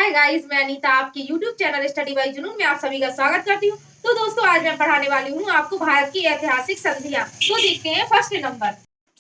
Hi guys, मैं अनीता आपके YouTube channel study bye जुनून में आप सभी का स्वागत करती हूँ। तो दोस्तों, आज मैं पढ़ाने वाली हूँ आपको भारत की ऐतिहासिक संधियां। तो देखते हैं फर्स्ट नंबर।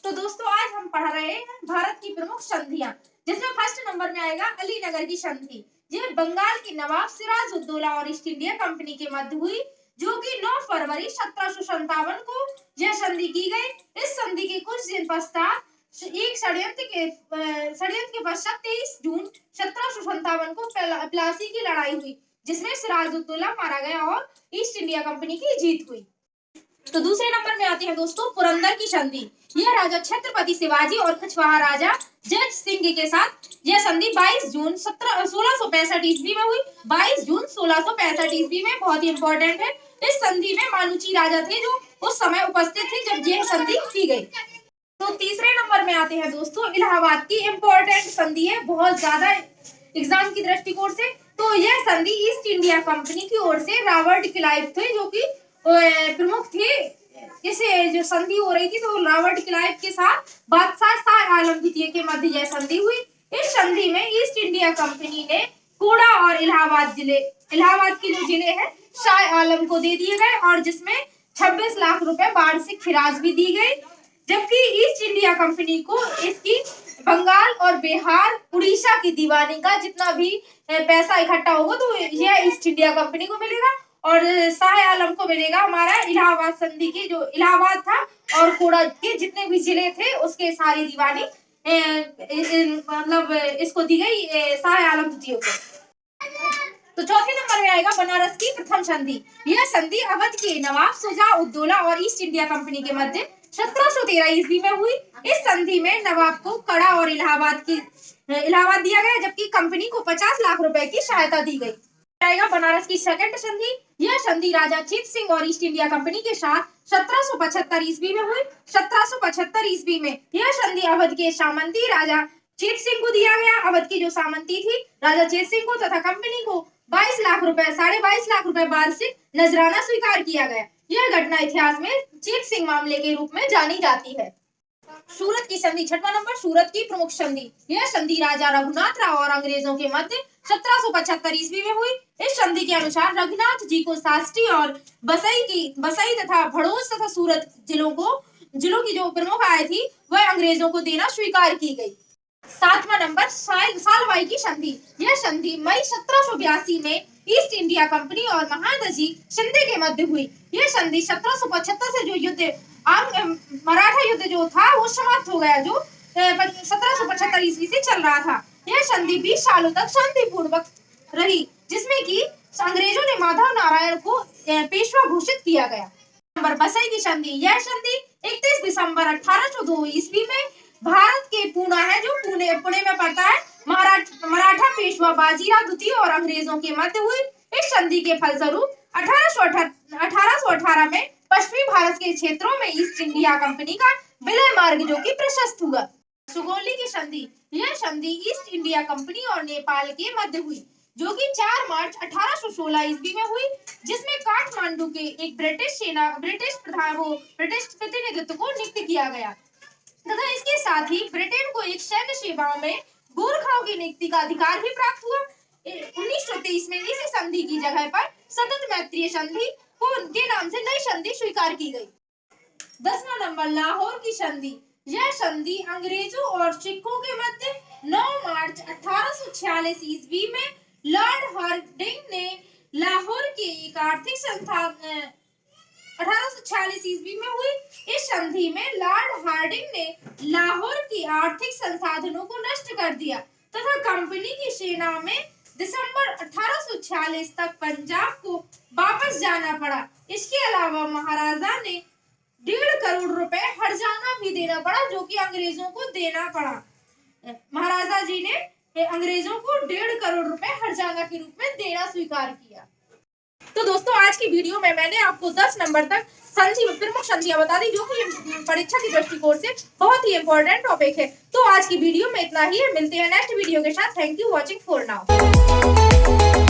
तो दोस्तों, आज हम पढ़ रहे हैं भारत की प्रमुख संधियां, जिसमें फर्स्ट नंबर में आएगा अलीनगर की संधि। यह बंगाल के नवाब सिराजुद्दौला और ईस्ट इंडिया कंपनी के मध्य हुई, जो कि 9 फरवरी 1757 को यह संधि की गई। इस संधि के कुछ दिन पश्चात एक षड्यंत्र के पश्चात 23 जून 1757 को प्लासी की लड़ाई हुई, जिसमें सिराजुद्दौला मारा गया और ईस्ट इंडिया कंपनी की जीत हुई। तो दूसरे नंबर में आते हैं दोस्तों पुरंदर की संधि। यह राजा छत्रपति शिवाजी और कछवाहा राजा जय सिंह के साथ यह संधि 22 जून 1665 ईस्वी में हुई। 22 जून 1665 ईस्वी में बहुत ही इंपॉर्टेंट है। इस संधि में मानुची राजा थे, जो उस समय उपस्थित थे जब यह संधि की गई। तो तीसरे नंबर में आते हैं दोस्तों इलाहाबाद की। इंपॉर्टेंट संधि है, बहुत ज्यादा एग्जाम की दृष्टिकोण से। तो यह संधि ईस्ट इंडिया कंपनी की ओर से रॉबर्ट क्लाइव थे, जो कि प्रमुख थे। इसे जो संधि हो रही थी, तो रॉबर्ट क्लाइव के साथ बादशाह शाह आलम द्वितीय के मध्य यह संधि हुई। इस संधि में ईस्ट इंडिया कंपनी ने कोड़ा और इलाहाबाद के जो जिले हैं शाह आलम को दे दिए गए, और जिसमें 26 लाख रुपए वार्षिक खिराज भी दी गई। जबकि ईस्ट इंडिया कंपनी को इसकी बंगाल और बिहार उड़ीसा की दीवानी का जितना भी पैसा इकट्ठा होगा, तो यह ईस्ट इंडिया कंपनी को मिलेगा, और शाह आलम को मिलेगा हमारा इलाहाबाद संधि की, जो इलाहाबाद था और कोड़ा के जितने भी जिले थे उसके सारी दीवानी मतलब इसको दी गई शाह आलम द्वितीय को। तो चौथे नंबर में आएगा बनारस की प्रथम संधि। यह संधि अवध के नवाब शुजा-उद-दौला और ईस्ट इंडिया कंपनी के मध्य 1713 ईस्वी में हुई। इस संधि में नवाब को कड़ा और इलाहाबाद दिया गया, जबकि कंपनी को 50 लाख रुपए की सहायता दी गई। आएगा बनारस की सेकंड संधि। यह संधि राजा चेत सिंह और ईस्ट इंडिया कंपनी के साथ 1775 ईस्वी में हुई। 1775 ईस्वी में यह संधि अवध के सामंती राजा चेत सिंह को दिया गया। अवध की जो सामंती थी राजा चेत सिंह को तथा कंपनी को 22 लाख रुपए 22.5 लाख रुपए वार्षिक नजराना स्वीकार किया गया। यह घटना इतिहास में चेत सिंह मामले के रूप में जानी जाती है। सूरत की संधि छठवां नंबर, सूरत की प्रमुख संधि। यह संधि राजा रघुनाथ राव और अंग्रेजों के मध्य 1775 ईस्वी में हुई। इस संधि के अनुसार रघुनाथ जी को शास्त्री और बसई तथा भड़ोस तथा सूरत जिलों की जो प्रमुख आय थी वह अंग्रेजों को देना स्वीकार की गई। सातवां नंबर सालवाई की संधि। यह संधि मई 1782 में ईस्ट इंडिया कंपनी और महादजी शिंदे के मध्य हुई। यह संधि 1775 से जो युद्ध मराठा युद्ध जो था वो समाप्त हो गया, जो 1775 ईस्वी से चल रहा था। यह संधि 20 सालों तक शांतिपूर्वक रही, जिसमें कि अंग्रेजों ने माधव नारायण को पेशवा घोषित किया गया। नंबर बसई की संधि। यह संधि 31 दिसंबर 1802 ईस्वी में भारत के पूना है, जो पुणे में पड़ता है, मराठा पेशवा बाजीराव द्वितीय और अंग्रेजों के मध्य हुई। इस संधि के फलस्वरूप 1818 में पश्चिमी भारत के क्षेत्रों में ईस्ट इंडिया कंपनी का विलय मार्ग जो कि प्रशस्त हुआ। सुगौली की संधि। यह संधि ईस्ट इंडिया कंपनी और नेपाल के मध्य हुई, जो कि 4 मार्च 1816 ईस्वी में हुई, जिसमें काठमांडू के एक ब्रिटिश प्रतिनिधित्व को नियुक्त किया गया तथा इसके साथ ही ब्रिटेन को एक सैन्य सेवाओं में गोरखाओं की नियुक्ति का अधिकार भी प्राप्त हुआ। 1923 में इसी संधि की जगह पर सतत मैत्रीय संधि के नाम से नई संधि स्वीकार की गई। 10वां नंबर लाहौर की संधि। यह संधि अंग्रेजों और सिखों के मध्य 9 मार्च 1846 ईस्वी में लॉर्ड हार्डिंग ने लाहौर के एक आर्थिक संस्थान 1846 ईस्वी में हुई। इस संधि में लॉर्ड हार्डिंग ने लाहौर के आर्थिक संसाधनों को नष्ट कर दिया तथा कंपनी की सेना में दिसंबर 1846 तक पंजाब को वापस जाना पड़ा। इसके अलावा महाराजा ने 1.5 करोड़ रुपए हर्जाना भी देना पड़ा, जो कि अंग्रेजों को देना पड़ा। महाराजा जी ने अंग्रेजों को 1.5 करोड़ रुपए हर्जाना के रूप में देना स्वीकार किया। तो दोस्तों, आज की वीडियो में मैंने आपको 10 नंबर तक प्रमुख संधियां बता दी, जो कि परीक्षा की दृष्टिकोण से बहुत ही इंपॉर्टेंट टॉपिक है। तो आज की वीडियो में इतना ही है। मिलते हैं नेक्स्ट वीडियो के साथ। Thank you watching for now.